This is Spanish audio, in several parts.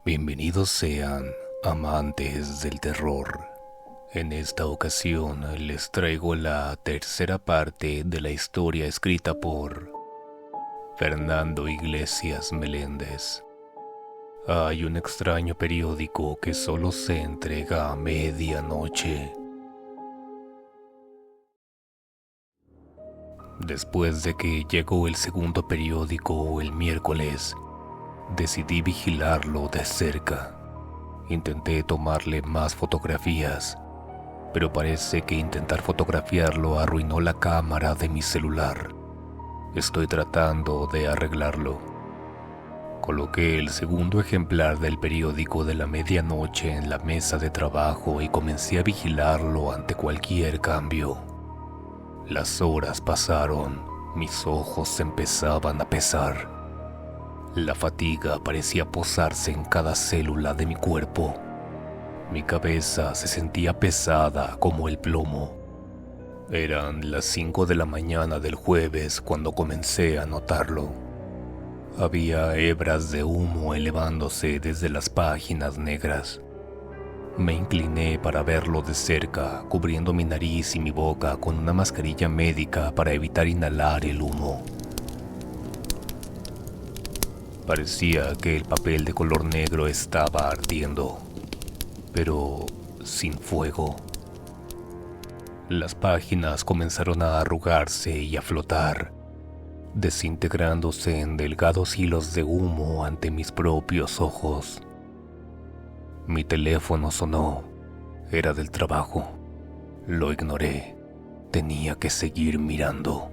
Bienvenidos sean, amantes del terror. En esta ocasión les traigo la tercera parte de la historia escrita por Fernando Iglesias Meléndez. Hay un extraño periódico que solo se entrega a medianoche. Después de que llegó el segundo periódico el miércoles, decidí vigilarlo de cerca. Intenté tomarle más fotografías, pero parece que intentar fotografiarlo arruinó la cámara de mi celular. Estoy tratando de arreglarlo. Coloqué el segundo ejemplar del periódico de la medianoche en la mesa de trabajo y comencé a vigilarlo ante cualquier cambio. Las horas pasaron, mis ojos empezaban a pesar. La fatiga parecía posarse en cada célula de mi cuerpo. Mi cabeza se sentía pesada como el plomo. Eran las 5 de la mañana del jueves cuando comencé a notarlo. Había hebras de humo elevándose desde las páginas negras. Me incliné para verlo de cerca, cubriendo mi nariz y mi boca con una mascarilla médica para evitar inhalar el humo. Parecía que el papel de color negro estaba ardiendo, pero sin fuego. Las páginas comenzaron a arrugarse y a flotar, desintegrándose en delgados hilos de humo ante mis propios ojos. Mi teléfono sonó. Era del trabajo. Lo ignoré. Tenía que seguir mirando.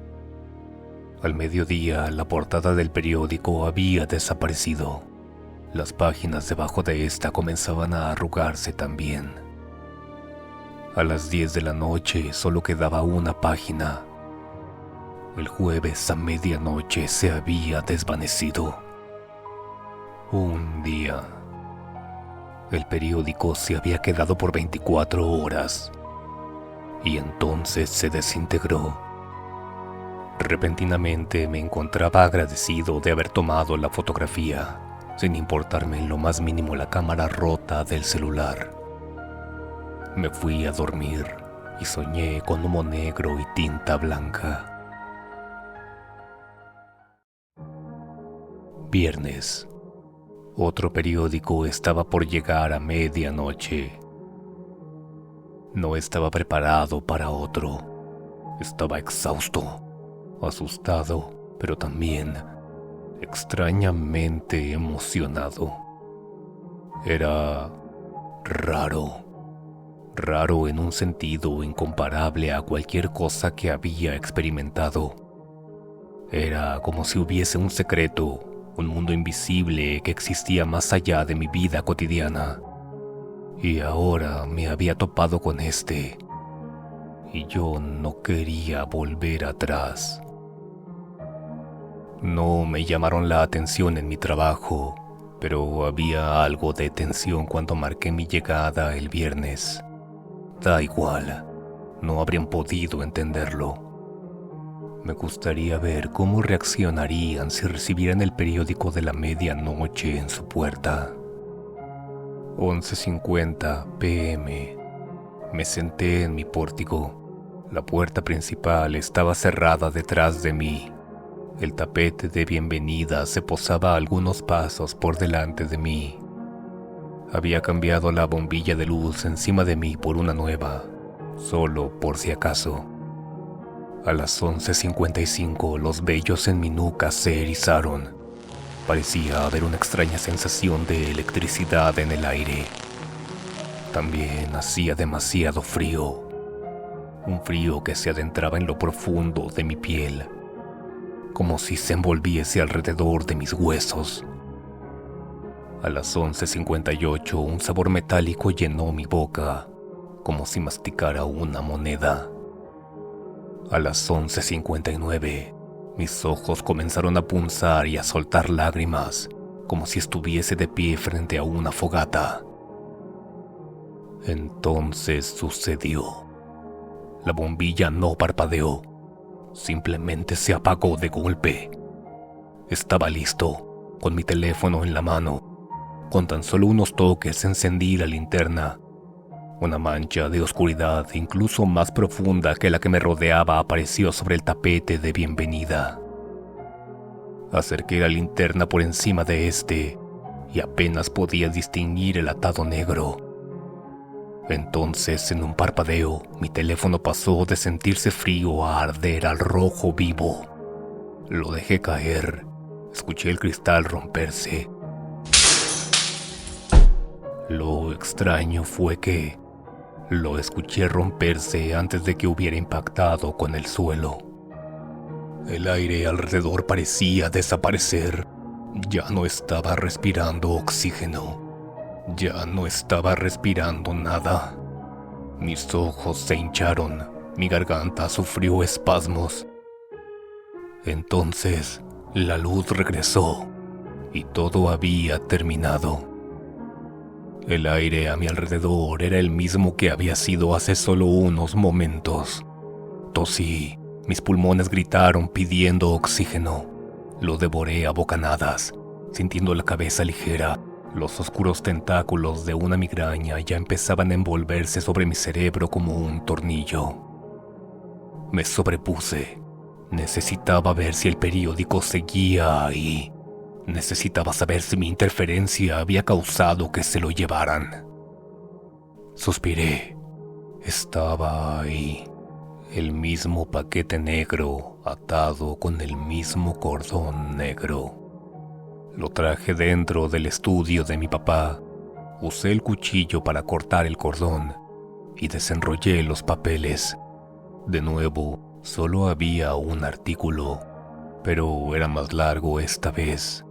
Al mediodía, la portada del periódico había desaparecido. Las páginas debajo de esta comenzaban a arrugarse también. A las 10 de la noche solo quedaba una página. El jueves a medianoche se había desvanecido. Un día. El periódico se había quedado por 24 horas. Y entonces se desintegró. Repentinamente me encontraba agradecido de haber tomado la fotografía, sin importarme en lo más mínimo la cámara rota del celular. Me fui a dormir y soñé con humo negro y tinta blanca. Viernes. Otro periódico estaba por llegar a medianoche. No estaba preparado para otro. Estaba exhausto. Asustado, pero también extrañamente emocionado. Era raro en un sentido incomparable a cualquier cosa que había experimentado. Era como si hubiese un secreto, un mundo invisible que existía más allá de mi vida cotidiana. Y ahora me había topado con este, y yo no quería volver atrás. No me llamaron la atención en mi trabajo, pero había algo de tensión cuando marqué mi llegada el viernes. Da igual, no habrían podido entenderlo. Me gustaría ver cómo reaccionarían si recibieran el periódico de la medianoche en su puerta. 11:50 p.m. Me senté en mi pórtico. La puerta principal estaba cerrada detrás de mí. El tapete de bienvenida se posaba a algunos pasos por delante de mí. Había cambiado la bombilla de luz encima de mí por una nueva, solo por si acaso. A las 11:55 los vellos en mi nuca se erizaron. Parecía haber una extraña sensación de electricidad en el aire. También hacía demasiado frío. Un frío que se adentraba en lo profundo de mi piel, como si se envolviese alrededor de mis huesos. A las 11:58 un sabor metálico llenó mi boca, como si masticara una moneda. A las 11:59 mis ojos comenzaron a punzar y a soltar lágrimas, como si estuviese de pie frente a una fogata. Entonces sucedió. La bombilla no parpadeó. Simplemente se apagó de golpe. Estaba listo, con mi teléfono en la mano, Con tan solo unos toques encendí la linterna. Una mancha de oscuridad incluso más profunda que la que me rodeaba apareció sobre el tapete de bienvenida. Acerqué la linterna por encima de este y apenas podía distinguir el atado negro. Entonces, en un parpadeo, mi teléfono pasó de sentirse frío a arder al rojo vivo. Lo dejé caer. Escuché el cristal romperse. Lo extraño fue que lo escuché romperse antes de que hubiera impactado con el suelo. El aire alrededor parecía desaparecer. Ya no estaba respirando oxígeno. Ya no estaba respirando nada. Mis ojos se hincharon. Mi garganta sufrió espasmos. Entonces, la luz regresó y todo había terminado. El aire a mi alrededor era el mismo que había sido hace solo unos momentos. Tosí, mis pulmones gritaron pidiendo oxígeno. Lo devoré a bocanadas, sintiendo la cabeza ligera. Los oscuros tentáculos de una migraña ya empezaban a envolverse sobre mi cerebro como un tornillo. Me sobrepuse. Necesitaba ver si el periódico seguía ahí. Necesitaba saber si mi interferencia había causado que se lo llevaran. Suspiré. Estaba ahí. El mismo paquete negro atado con el mismo cordón negro. Lo traje dentro del estudio de mi papá. Usé el cuchillo para cortar el cordón y desenrollé los papeles. De nuevo, solo había un artículo, pero era más largo esta vez.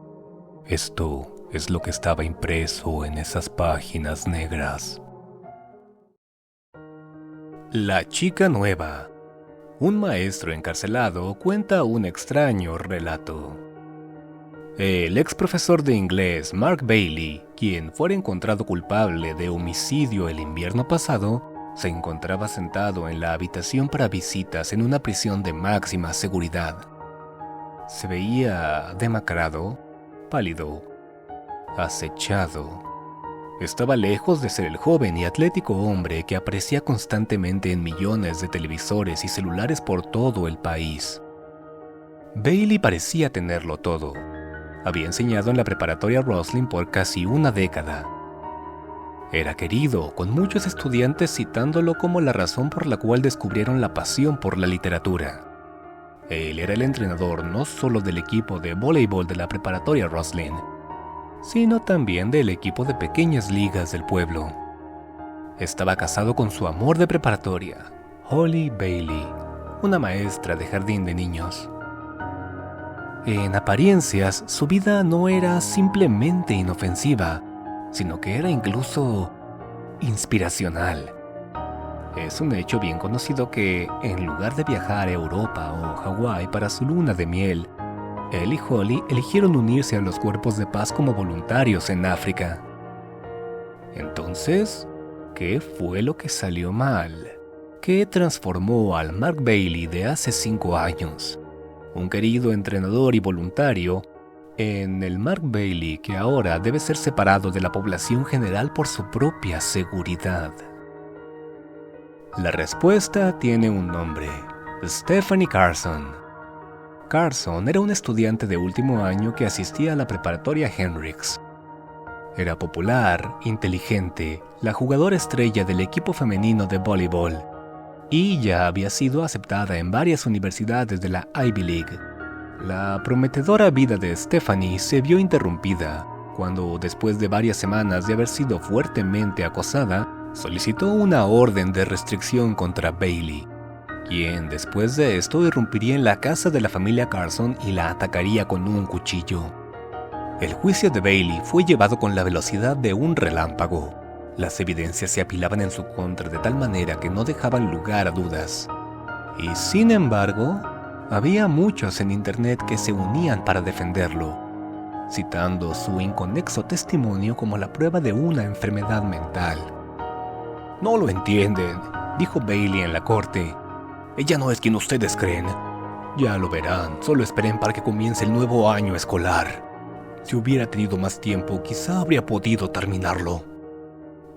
Esto es lo que estaba impreso en esas páginas negras. La chica nueva. Un maestro encarcelado cuenta un extraño relato. El ex profesor de inglés Mark Bailey, quien fuera encontrado culpable de homicidio el invierno pasado, se encontraba sentado en la habitación para visitas en una prisión de máxima seguridad. Se veía demacrado, pálido, acechado. Estaba lejos de ser el joven y atlético hombre que aparecía constantemente en millones de televisores y celulares por todo el país. Bailey parecía tenerlo todo. Había enseñado en la preparatoria Roslin por casi una década. Era querido, con muchos estudiantes citándolo como la razón por la cual descubrieron la pasión por la literatura. Él era el entrenador no solo del equipo de voleibol de la preparatoria Roslin, sino también del equipo de pequeñas ligas del pueblo. Estaba casado con su amor de preparatoria, Holly Bailey, una maestra de jardín de niños. En apariencias, su vida no era simplemente inofensiva, sino que era incluso inspiracional. Es un hecho bien conocido que, en lugar de viajar a Europa o Hawái para su luna de miel, él y Holly eligieron unirse a los cuerpos de paz como voluntarios en África. Entonces, ¿qué fue lo que salió mal? ¿Qué transformó al Mark Bailey de hace 5 años, un querido entrenador y voluntario, en el Mark Bailey que ahora debe ser separado de la población general por su propia seguridad? La respuesta tiene un nombre: Stephanie Carson. Carson era un estudiante de último año que asistía a la preparatoria Hendrix. Era popular, inteligente, la jugadora estrella del equipo femenino de voleibol, y ya había sido aceptada en varias universidades de la Ivy League. La prometedora vida de Stephanie se vio interrumpida cuando, después de varias semanas de haber sido fuertemente acosada, solicitó una orden de restricción contra Bailey, quien después de esto irrumpiría en la casa de la familia Carson y la atacaría con un cuchillo. El juicio de Bailey fue llevado con la velocidad de un relámpago. Las evidencias se apilaban en su contra de tal manera que no dejaban lugar a dudas. Y sin embargo, había muchos en internet que se unían para defenderlo, citando su inconexo testimonio como la prueba de una enfermedad mental. «No lo entienden», dijo Bailey en la corte. «Ella no es quien ustedes creen. Ya lo verán, solo esperen para que comience el nuevo año escolar. Si hubiera tenido más tiempo, quizá habría podido terminarlo.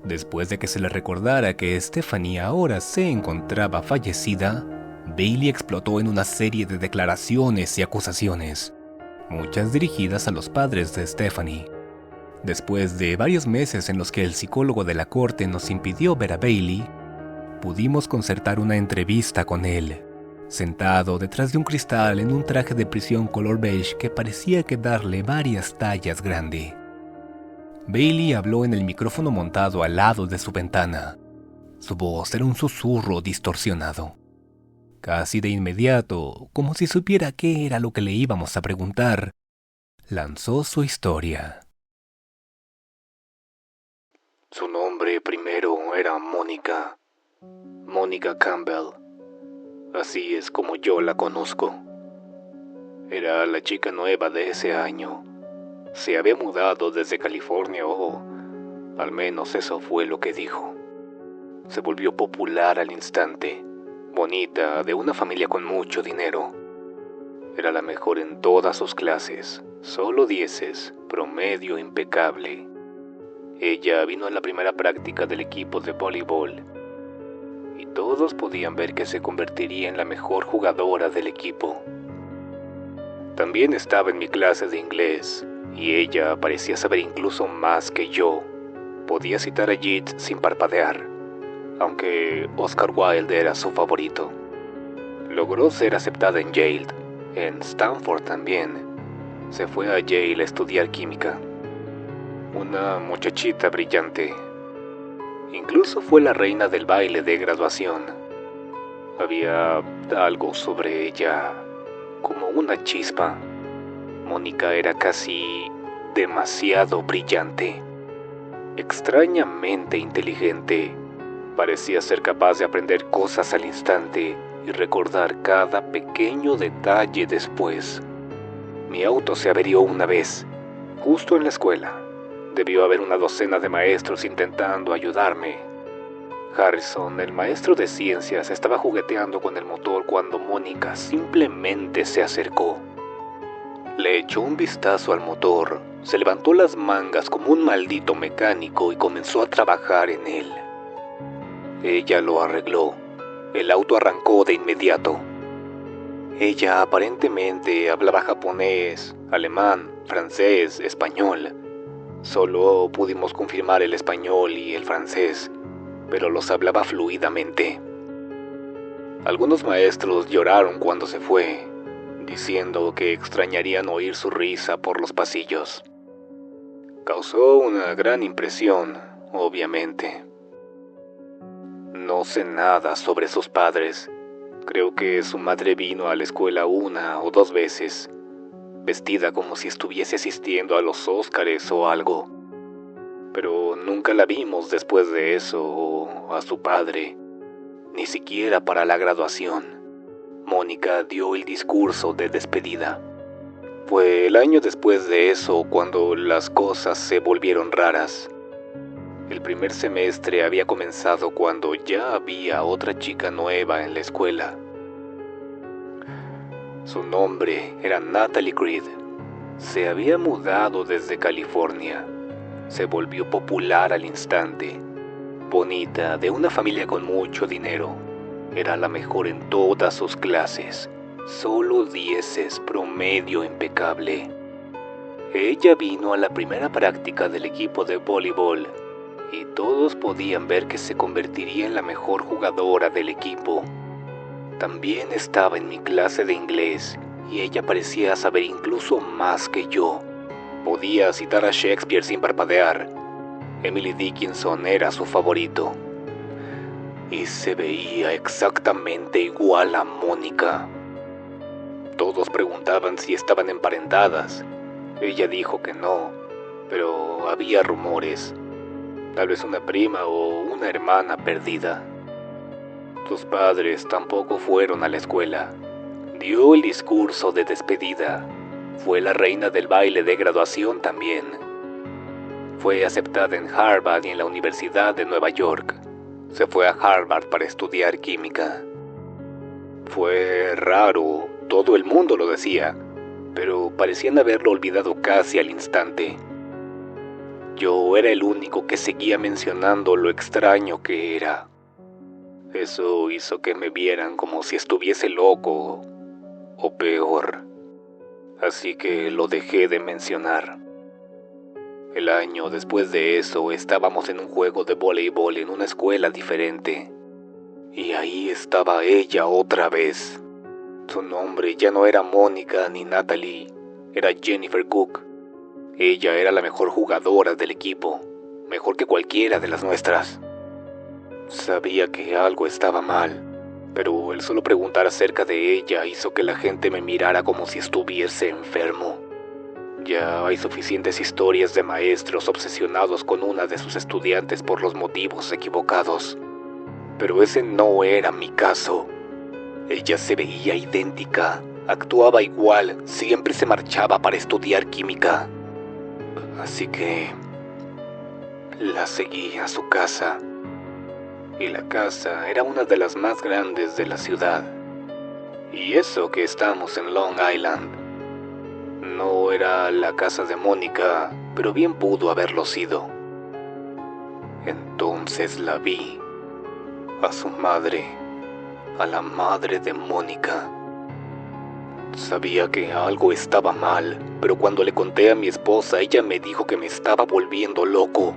Después de que se le recordara que Stephanie ahora se encontraba fallecida, Bailey explotó en una serie de declaraciones y acusaciones, muchas dirigidas a los padres de Stephanie. Después de varios meses en los que el psicólogo de la corte nos impidió ver a Bailey, pudimos concertar una entrevista con él, sentado detrás de un cristal en un traje de prisión color beige que parecía quedarle varias tallas grande. Bailey habló en el micrófono montado al lado de su ventana. Su voz era un susurro distorsionado. Casi de inmediato, como si supiera qué era lo que le íbamos a preguntar, lanzó su historia. Su nombre primero era Mónica Campbell. Así es como yo la conozco. Era la chica nueva de ese año. Se había mudado desde California, o al menos eso fue lo que dijo. Se volvió popular al instante, bonita, de una familia con mucho dinero. Era la mejor en todas sus clases, solo 10, promedio impecable. Ella vino a la primera práctica del equipo de voleibol y todos podían ver que se convertiría en la mejor jugadora del equipo. También estaba en mi clase de inglés y ella parecía saber incluso más que yo. Podía citar a Yeats sin parpadear, aunque Oscar Wilde era su favorito. Logró ser aceptada en Yale, en Stanford también. Se fue a Yale a estudiar química. Una muchachita brillante. Incluso fue la reina del baile de graduación. Había algo sobre ella, como una chispa. Mónica era casi demasiado brillante, extrañamente inteligente. Parecía ser capaz de aprender cosas al instante y recordar cada pequeño detalle después. Mi auto se averió una vez, justo en la escuela. Debió haber una docena de maestros intentando ayudarme. Harrison, el maestro de ciencias, estaba jugueteando con el motor cuando Mónica simplemente se acercó. Le echó un vistazo al motor, se levantó las mangas como un maldito mecánico y comenzó a trabajar en él. Ella lo arregló. El auto arrancó de inmediato. Ella aparentemente hablaba japonés, alemán, francés, español. Solo pudimos confirmar el español y el francés, pero los hablaba fluidamente. Algunos maestros lloraron cuando se fue, diciendo que extrañarían oír su risa por los pasillos. Causó una gran impresión, obviamente. No sé nada sobre sus padres. Creo que su madre vino a la escuela 1 o 2 veces, vestida como si estuviese asistiendo a los Óscares o algo. Pero nunca la vimos después de eso o a su padre, ni siquiera para la graduación. Mónica dio el discurso de despedida. Fue el año después de eso cuando las cosas se volvieron raras. El primer semestre había comenzado cuando ya había otra chica nueva en la escuela. Su nombre era Natalie Creed. Se había mudado desde California. Se volvió popular al instante. Bonita, de una familia con mucho dinero. Era la mejor en todas sus clases. Solo 10, promedio impecable. Ella vino a la primera práctica del equipo de voleibol y todos podían ver que se convertiría en la mejor jugadora del equipo. También estaba en mi clase de inglés y ella parecía saber incluso más que yo. Podía citar a Shakespeare sin parpadear. Emily Dickinson era su favorito. Y se veía exactamente igual a Mónica. Todos preguntaban si estaban emparentadas. Ella dijo que no, pero había rumores. Tal vez una prima o una hermana perdida. Sus padres tampoco fueron a la escuela. Dio el discurso de despedida. Fue la reina del baile de graduación también. Fue aceptada en Harvard y en la Universidad de Nueva York. Se fue a Harvard para estudiar química. Fue raro, todo el mundo lo decía. pero parecían haberlo olvidado casi al instante. Yo era el único que seguía mencionando lo extraño que era. Eso hizo que me vieran como si estuviese loco, o peor. Así que lo dejé de mencionar. El año después de eso estábamos en un juego de voleibol en una escuela diferente. Y ahí estaba ella otra vez. Su nombre ya no era Mónica ni Natalie, era Jennifer Cook. Ella era la mejor jugadora del equipo, mejor que cualquiera de las nuestras. Sabía que algo estaba mal, pero el solo preguntar acerca de ella hizo que la gente me mirara como si estuviese enfermo. Ya hay suficientes historias de maestros obsesionados con una de sus estudiantes por los motivos equivocados. Pero ese no era mi caso. Ella se veía idéntica, actuaba igual, siempre se marchaba para estudiar química. Así que la seguí a su casa. Y la casa era una de las más grandes de la ciudad. Y eso que estamos en Long Island. No era la casa de Mónica, pero bien pudo haberlo sido. Entonces la vi. A su madre. A la madre de Mónica. Sabía que algo estaba mal, pero cuando le conté a mi esposa, ella me dijo que me estaba volviendo loco,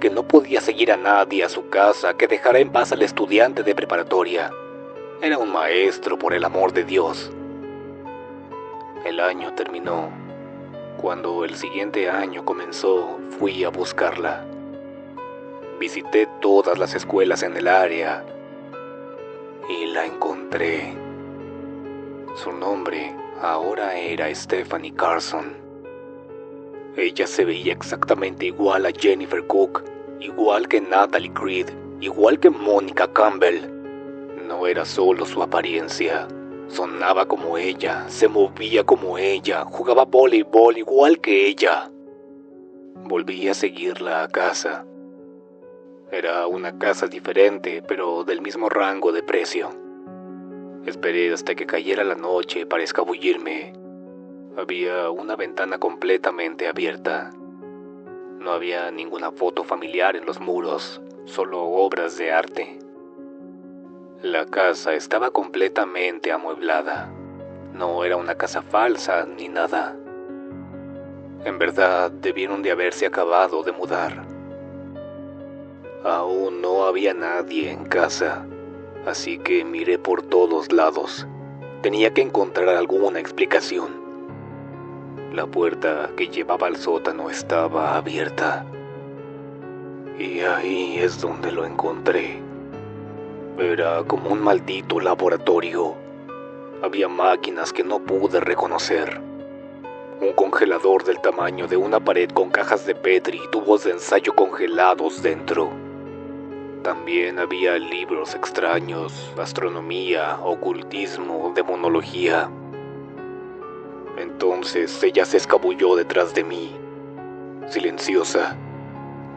que no podía seguir a nadie a su casa, que dejara en paz al estudiante de preparatoria. Era un maestro, por el amor de Dios. El año terminó. Cuando el siguiente año comenzó, fui a buscarla. Visité todas las escuelas en el área y la encontré. Su nombre ahora era Stephanie Carson. Ella se veía exactamente igual a Jennifer Cook, igual que Natalie Creed, igual que Mónica Campbell. No era solo su apariencia, sonaba como ella, se movía como ella, jugaba voleibol igual que ella. Volví a seguirla a casa. Era una casa diferente, pero del mismo rango de precio. Esperé hasta que cayera la noche para escabullirme. Había una ventana completamente abierta. No había ninguna foto familiar en los muros, solo obras de arte. La casa estaba completamente amueblada. No era una casa falsa ni nada. En verdad, debieron de haberse acabado de mudar. Aún no había nadie en casa, así que miré por todos lados. Tenía que encontrar alguna explicación. La puerta que llevaba al sótano estaba abierta. Y ahí es donde lo encontré. Era como un maldito laboratorio. Había máquinas que no pude reconocer. Un congelador del tamaño de una pared con cajas de Petri y tubos de ensayo congelados dentro. También había libros extraños, astronomía, ocultismo, demonología. Entonces ella se escabulló detrás de mí, silenciosa.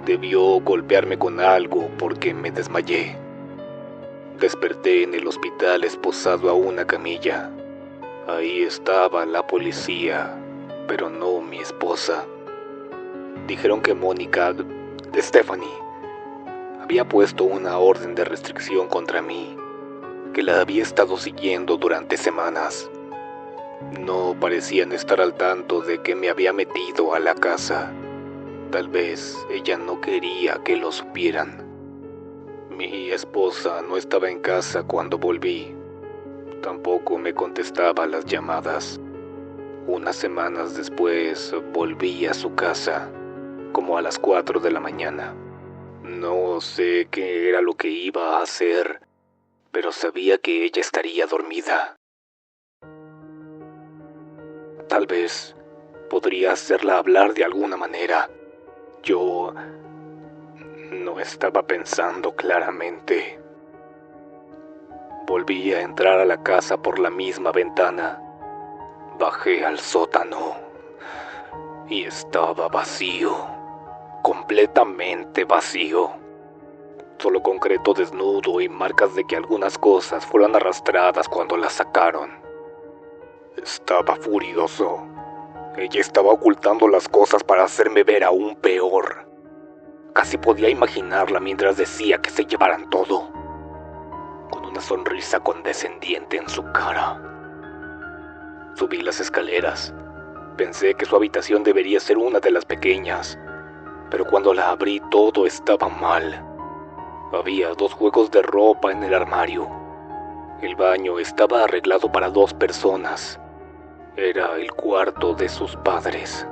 Debió golpearme con algo porque me desmayé. Desperté en el hospital esposado a una camilla. Ahí estaba la policía, pero no mi esposa. Dijeron que Mónica, Stephanie, había puesto una orden de restricción contra mí, que la había estado siguiendo durante semanas. No parecían estar al tanto de que me había metido a la casa. Tal vez ella no quería que lo supieran. Mi esposa no estaba en casa cuando volví. Tampoco me contestaba las llamadas. Unas semanas después volví a su casa, como a las 4 de la mañana. No sé qué era lo que iba a hacer, pero sabía que ella estaría dormida. Tal vez podría hacerla hablar de alguna manera. Yo no estaba pensando claramente. Volví a entrar a la casa por la misma ventana. Bajé al sótano y estaba vacío, completamente vacío. Solo concreto desnudo y marcas de que algunas cosas fueron arrastradas cuando las sacaron. Estaba furioso. Ella estaba ocultando las cosas para hacerme ver aún peor. Casi podía imaginarla mientras decía que se llevaran todo, con una sonrisa condescendiente en su cara. Subí las escaleras. Pensé que su habitación debería ser una de las pequeñas, pero cuando la abrí todo estaba mal. Había 2 juegos de ropa en el armario. El baño estaba arreglado para 2 personas. Era el cuarto de sus padres.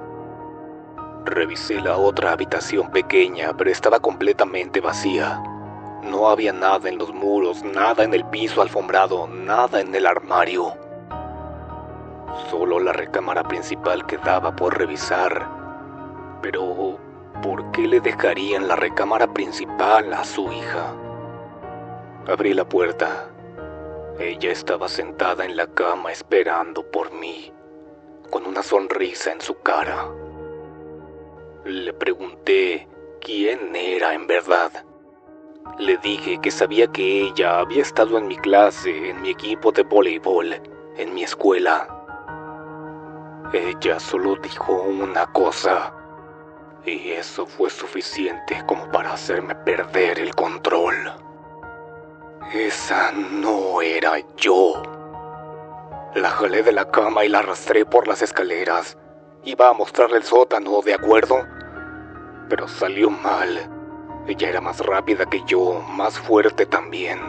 Revisé la otra habitación pequeña, pero estaba completamente vacía. No había nada en los muros, nada en el piso alfombrado, nada en el armario. Solo la recámara principal quedaba por revisar. Pero, ¿por qué le dejarían la recámara principal a su hija? Abrí la puerta. Ella estaba sentada en la cama esperando por mí, con una sonrisa en su cara. Le pregunté quién era en verdad. Le dije que sabía que ella había estado en mi clase, en mi equipo de voleibol, en mi escuela. Ella solo dijo una cosa, y eso fue suficiente como para hacerme perder el control. Esa no era yo. La jalé de la cama y la arrastré por las escaleras. Iba a mostrarle el sótano, ¿de acuerdo? Pero salió mal. Ella era más rápida que yo, más fuerte también.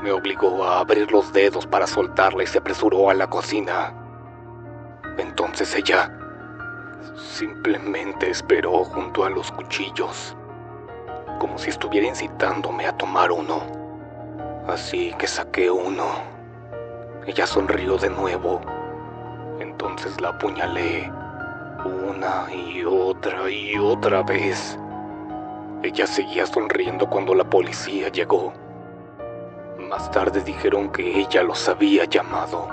Me obligó a abrir los dedos para soltarla y se apresuró a la cocina. Entonces ella simplemente esperó junto a los cuchillos, como si estuviera incitándome a tomar uno. Así que saqué uno. Ella sonrió de nuevo. Entonces la apuñalé una y otra vez. Ella seguía sonriendo cuando la policía llegó. Más tarde dijeron que ella los había llamado,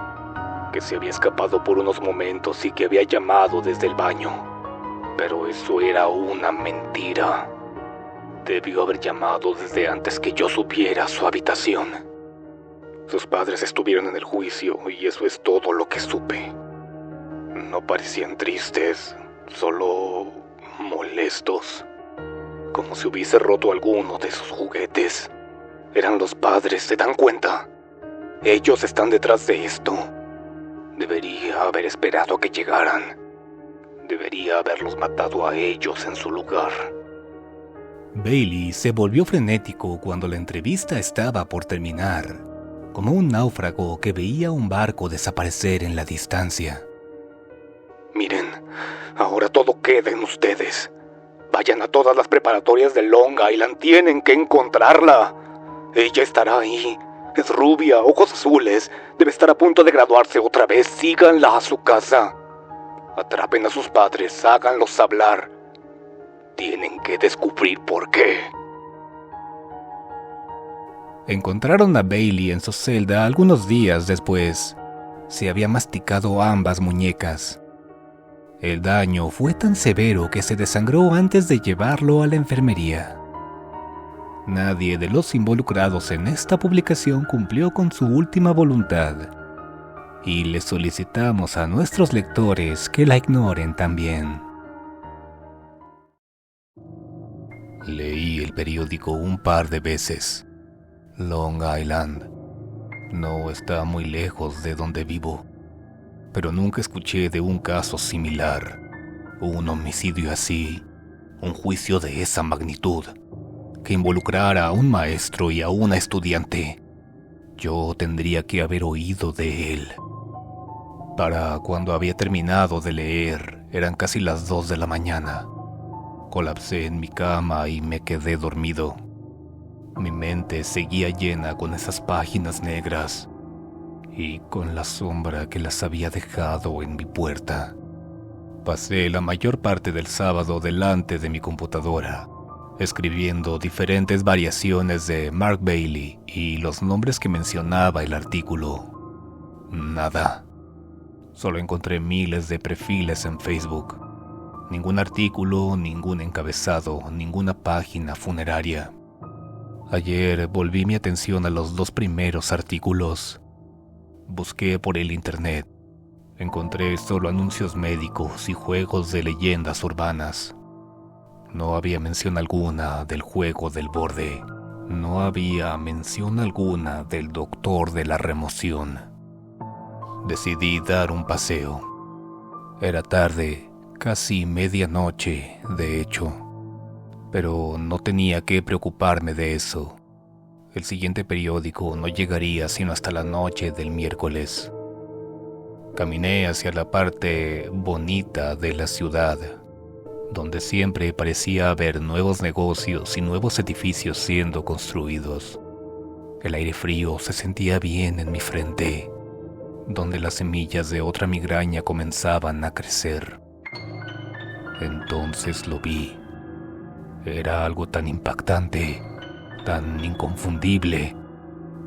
que se había escapado por unos momentos y que había llamado desde el baño. Pero eso era una mentira. Debió haber llamado desde antes que yo subiera a su habitación. Sus padres estuvieron en el juicio y eso es todo lo que supe. No parecían tristes, solo molestos, como si hubiese roto alguno de sus juguetes. Eran los padres, ¿se dan cuenta? Ellos están detrás de esto. Debería haber esperado a que llegaran. Debería haberlos matado a ellos en su lugar. Bailey se volvió frenético cuando la entrevista estaba por terminar, como un náufrago que veía un barco desaparecer en la distancia. Miren, ahora todo queda en ustedes. Vayan a todas las preparatorias de Long Island, tienen que encontrarla. Ella estará ahí. Es rubia, ojos azules, debe estar a punto de graduarse otra vez. Síganla a su casa. Atrapen a sus padres, háganlos hablar. Tienen que descubrir por qué. Encontraron a Bailey en su celda algunos días después. Se había masticado ambas muñecas. El daño fue tan severo que se desangró antes de llevarlo a la enfermería. Nadie de los involucrados en esta publicación cumplió con su última voluntad, y les solicitamos a nuestros lectores que la ignoren también. Leí el periódico un par de veces. Long Island no está muy lejos de donde vivo, pero nunca escuché de un caso similar, un homicidio así, un juicio de esa magnitud, que involucrara a un maestro y a una estudiante. Yo tendría que haber oído de él. Para cuando había terminado de leer, eran casi las 2 de la mañana. Colapsé en mi cama y me quedé dormido. Mi mente seguía llena con esas páginas negras y con la sombra que las había dejado en mi puerta. Pasé la mayor parte del sábado delante de mi computadora, escribiendo diferentes variaciones de Mark Bailey y los nombres que mencionaba el artículo. Nada. Solo encontré miles de perfiles en Facebook. Ningún artículo, ningún encabezado, ninguna página funeraria. Ayer volví mi atención a los 2 primeros artículos. Busqué por el internet Encontré solo anuncios médicos y juegos de leyendas urbanas. No había mención alguna del juego del borde. No había mención alguna del doctor de la remoción. Decidí dar un paseo. Era tarde, casi medianoche, de hecho. Pero no tenía que preocuparme de eso. El siguiente periódico no llegaría sino hasta la noche del miércoles. Caminé hacia la parte bonita de la ciudad, donde siempre parecía haber nuevos negocios y nuevos edificios siendo construidos. El aire frío se sentía bien en mi frente, donde las semillas de otra migraña comenzaban a crecer. Entonces lo vi. Era algo tan impactante, tan inconfundible,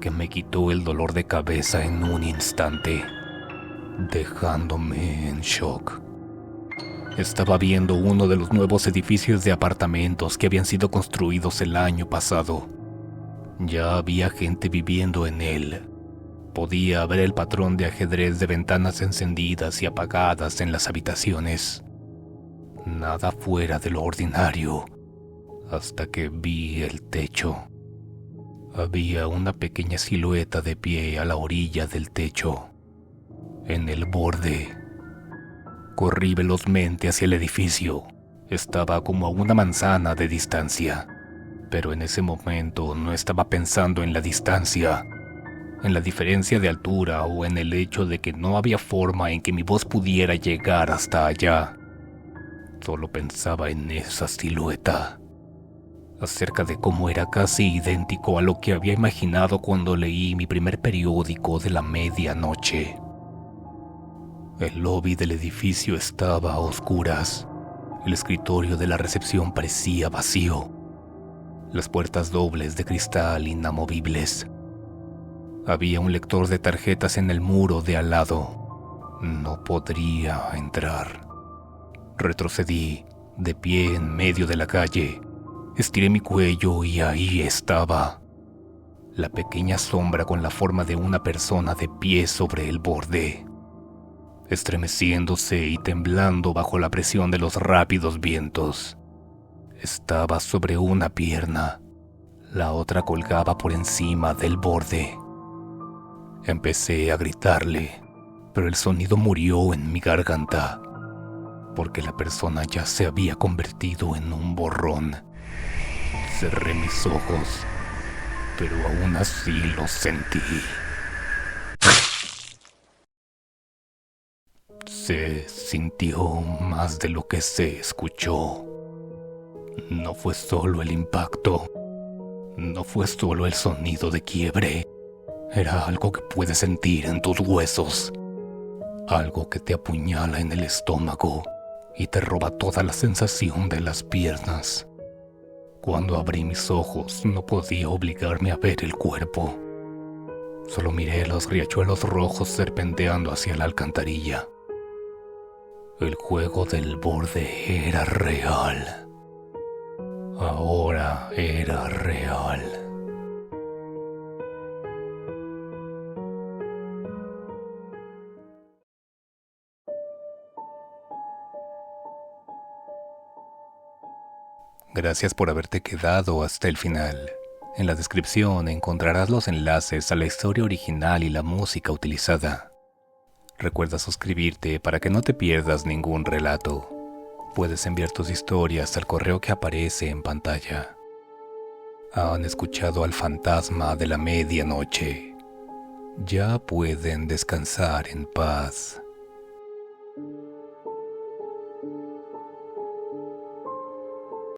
que me quitó el dolor de cabeza en un instante, dejándome en shock. Estaba viendo uno de los nuevos edificios de apartamentos que habían sido construidos el año pasado. Ya había gente viviendo en él. Podía ver el patrón de ajedrez de ventanas encendidas y apagadas en las habitaciones. Nada fuera de lo ordinario, hasta que vi el techo. Había una pequeña silueta de pie a la orilla del techo, en el borde. Corrí velozmente hacia el edificio. Estaba como a una manzana de distancia, pero en ese momento no estaba pensando en la distancia, en la diferencia de altura o en el hecho de que no había forma en que mi voz pudiera llegar hasta allá. Solo pensaba en esa silueta, acerca de cómo era casi idéntico a lo que había imaginado cuando leí mi primer periódico de la medianoche. El lobby del edificio estaba a oscuras. El escritorio de la recepción parecía vacío. Las puertas dobles de cristal inamovibles. Había un lector de tarjetas en el muro de al lado. No podría entrar. Retrocedí, de pie en medio de la calle. Estiré mi cuello y ahí estaba. La pequeña sombra con la forma de una persona de pie sobre el borde, estremeciéndose y temblando bajo la presión de los rápidos vientos. Estaba sobre una pierna, la otra colgaba por encima del borde. Empecé a gritarle, pero el sonido murió en mi garganta, porque la persona ya se había convertido en un borrón. Cerré mis ojos, pero aún así lo sentí. Se sintió más de lo que se escuchó. No fue solo el impacto, no fue solo el sonido de quiebre. Era algo que puedes sentir en tus huesos, algo que te apuñala en el estómago y te roba toda la sensación de las piernas. Cuando abrí mis ojos no podía obligarme a ver el cuerpo. Solo miré los riachuelos rojos serpenteando hacia la alcantarilla. El juego del borde era real. Ahora era real. Gracias por haberte quedado hasta el final. En la descripción encontrarás los enlaces a la historia original y la música utilizada. Recuerda suscribirte para que no te pierdas ningún relato. Puedes enviar tus historias al correo que aparece en pantalla. Han escuchado al fantasma de la medianoche. Ya pueden descansar en paz.